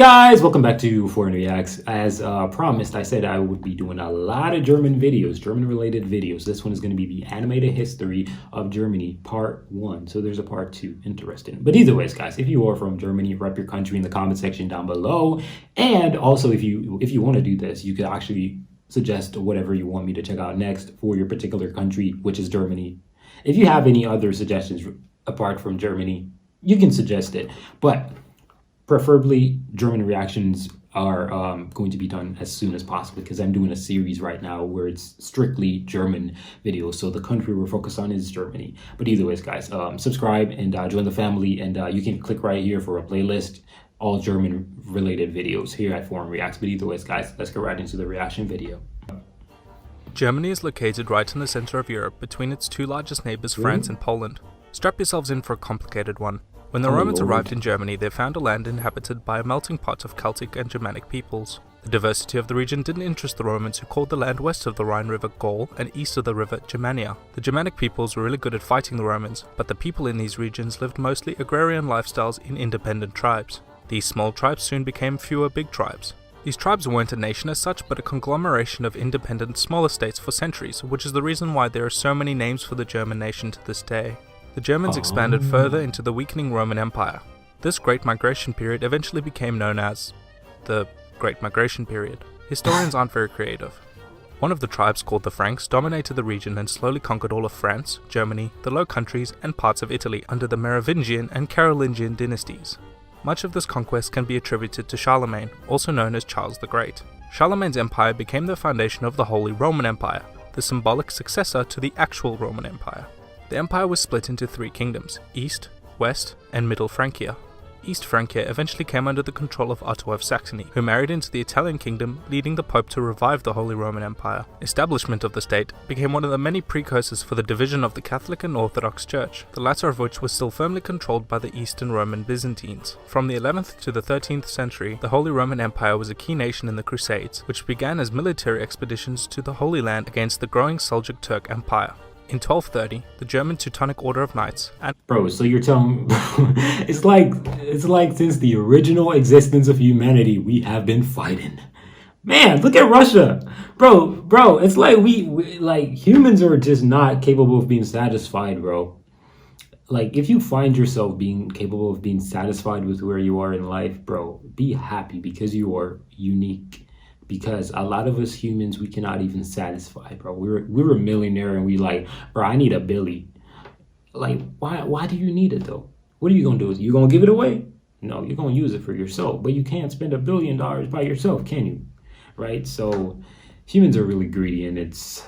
guys, welcome back to Foreign Reacts. As promised, I said I would be doing a lot of German videos, German-related videos. This one is going to be the animated history of Germany, part 1. So there's a part 2. Interesting. But either ways, guys, if you are from Germany, rep your country in the comment section down below. And also, if you want to do this, you could actually suggest whatever you want me to check out next for your particular country, which is Germany. If you have any other suggestions apart from Germany, you can suggest it. But preferably, German reactions are going to be done as soon as possible because I'm doing a series right now where it's strictly German videos. So the country we're focused on is Germany. But either ways, guys, subscribe and join the family. And you can click right here for a playlist, all German-related videos here at Foreign Reacts. But either ways, guys, let's get right into the reaction video. Germany is located right in the center of Europe between its two largest neighbors, France and Poland. Strap yourselves in for a complicated one. When the Romans arrived in Germany, they found a land inhabited by a melting pot of Celtic and Germanic peoples. The diversity of the region didn't interest the Romans, who called the land west of the Rhine River Gaul and east of the river Germania. The Germanic peoples were really good at fighting the Romans, but the people in these regions lived mostly agrarian lifestyles in independent tribes. These small tribes soon became fewer big tribes. These tribes weren't a nation as such, but a conglomeration of independent smaller states for centuries, which is the reason why there are so many names for the German nation to this day. The Germans expanded further into the weakening Roman Empire. This Great Migration period eventually became known as the Great Migration period. Historians aren't very creative. One of the tribes, called the Franks, dominated the region and slowly conquered all of France, Germany, the Low Countries, and parts of Italy under the Merovingian and Carolingian dynasties. Much of this conquest can be attributed to Charlemagne, also known as Charles the Great. Charlemagne's empire became the foundation of the Holy Roman Empire, the symbolic successor to the actual Roman Empire. The empire was split into 3 kingdoms: East, West, and Middle Francia. East Francia eventually came under the control of Otto of Saxony, who married into the Italian kingdom, leading the Pope to revive the Holy Roman Empire. Establishment of the state became one of the many precursors for the division of the Catholic and Orthodox Church, the latter of which was still firmly controlled by the Eastern Roman Byzantines. From the 11th to the 13th century, the Holy Roman Empire was a key nation in the Crusades, which began as military expeditions to the Holy Land against the growing Seljuk Turk Empire. In 1230, the German Teutonic Order of Knights and Bro, so you're telling it's like since the original existence of humanity, we have been fighting. Man, look at Russia. Bro, it's like we like humans are just not capable of being satisfied, bro. Like if you find yourself being capable of being satisfied with where you are in life, bro, be happy because you are unique. Because a lot of us humans, we cannot even satisfy, bro. We're a millionaire and we like, bro, I need a Billy. Like, why do you need it though? What are you gonna do? You gonna give it away? No, you're gonna use it for yourself. But you can't spend $1 billion by yourself, can you? Right? So humans are really greedy, and it's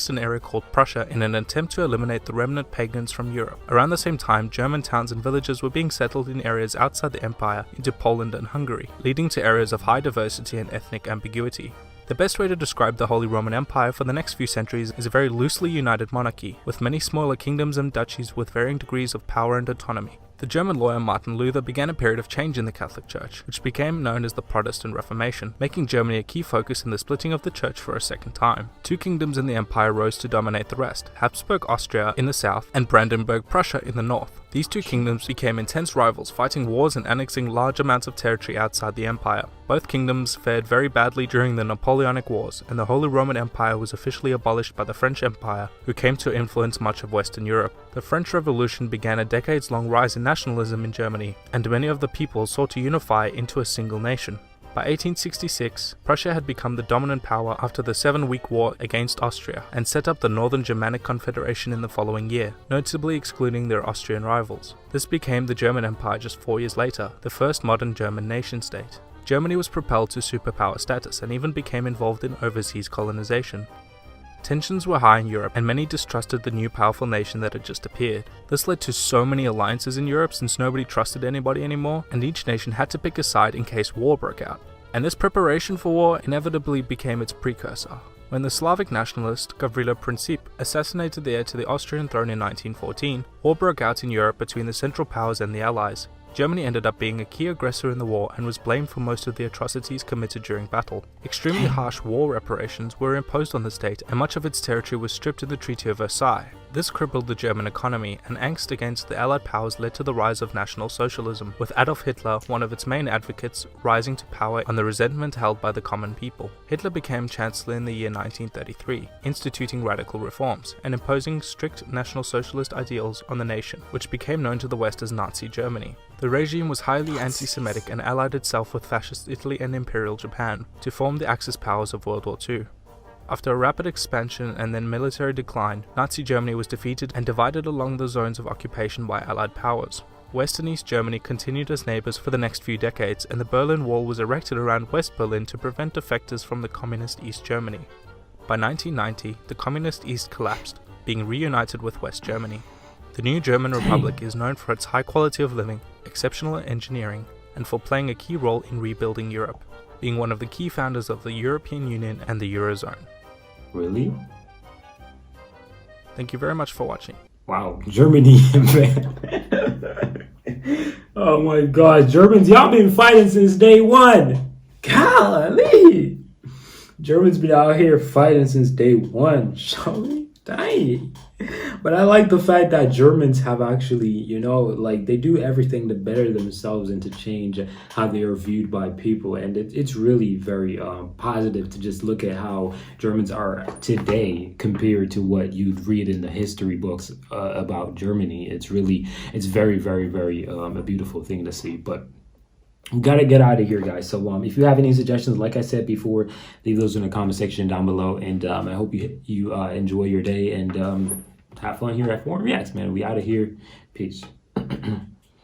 an area called Prussia in an attempt to eliminate the remnant pagans from Europe. Around the same time, German towns and villages were being settled in areas outside the empire into Poland and Hungary, leading to areas of high diversity and ethnic ambiguity. The best way to describe the Holy Roman Empire for the next few centuries is a very loosely united monarchy, with many smaller kingdoms and duchies with varying degrees of power and autonomy. The German lawyer Martin Luther began a period of change in the Catholic Church, which became known as the Protestant Reformation, making Germany a key focus in the splitting of the Church for a second time. 2 kingdoms in the empire rose to dominate the rest: Habsburg Austria in the south and Brandenburg Prussia in the north. These 2 kingdoms became intense rivals, fighting wars and annexing large amounts of territory outside the empire. Both kingdoms fared very badly during the Napoleonic Wars, and the Holy Roman Empire was officially abolished by the French Empire, who came to influence much of Western Europe. The French Revolution began a decades-long rise in nationalism in Germany, and many of the people sought to unify into a single nation. By 1866, Prussia had become the dominant power after the 7-week war against Austria, and set up the Northern Germanic Confederation in the following year, notably excluding their Austrian rivals. This became the German Empire just 4 years later, the first modern German nation-state. Germany was propelled to superpower status and even became involved in overseas colonization. Tensions were high in Europe, and many distrusted the new powerful nation that had just appeared. This led to so many alliances in Europe since nobody trusted anybody anymore, and each nation had to pick a side in case war broke out. And this preparation for war inevitably became its precursor. When the Slavic nationalist Gavrilo Princip assassinated the heir to the Austrian throne in 1914, war broke out in Europe between the Central Powers and the Allies. Germany ended up being a key aggressor in the war and was blamed for most of the atrocities committed during battle. Extremely harsh war reparations were imposed on the state, and much of its territory was stripped in the Treaty of Versailles. This crippled the German economy, and angst against the Allied powers led to the rise of National Socialism, with Adolf Hitler, one of its main advocates, rising to power on the resentment held by the common people. Hitler became Chancellor in the year 1933, instituting radical reforms, and imposing strict National Socialist ideals on the nation, which became known to the West as Nazi Germany. The regime was highly anti-Semitic and allied itself with Fascist Italy and Imperial Japan to form the Axis powers of World War II. After a rapid expansion and then military decline, Nazi Germany was defeated and divided along the zones of occupation by Allied powers. West and East Germany continued as neighbors for the next few decades, and the Berlin Wall was erected around West Berlin to prevent defectors from the communist East Germany. By 1990, the communist East collapsed, being reunited with West Germany. The new German Republic is known for its high quality of living, exceptional engineering, and for playing a key role in rebuilding Europe, being one of the key founders of the European Union and the Eurozone. Really? Thank you very much for watching. Wow, Germany, man. Oh my God, Germans, y'all been fighting since day one. Golly. Germans been out here fighting since day one. Dang. But I like the fact that Germans have actually, like they do everything to better themselves and to change how they are viewed by people. And it's really very positive to just look at how Germans are today compared to what you'd read in the history books about Germany. It's very, very, very a beautiful thing to see. But we gotta get out of here, guys. So if you have any suggestions, like I said before, leave those in the comment section down below. And I hope you enjoy your day and have fun here at Foreign Reacts, man. We out of here. Peace.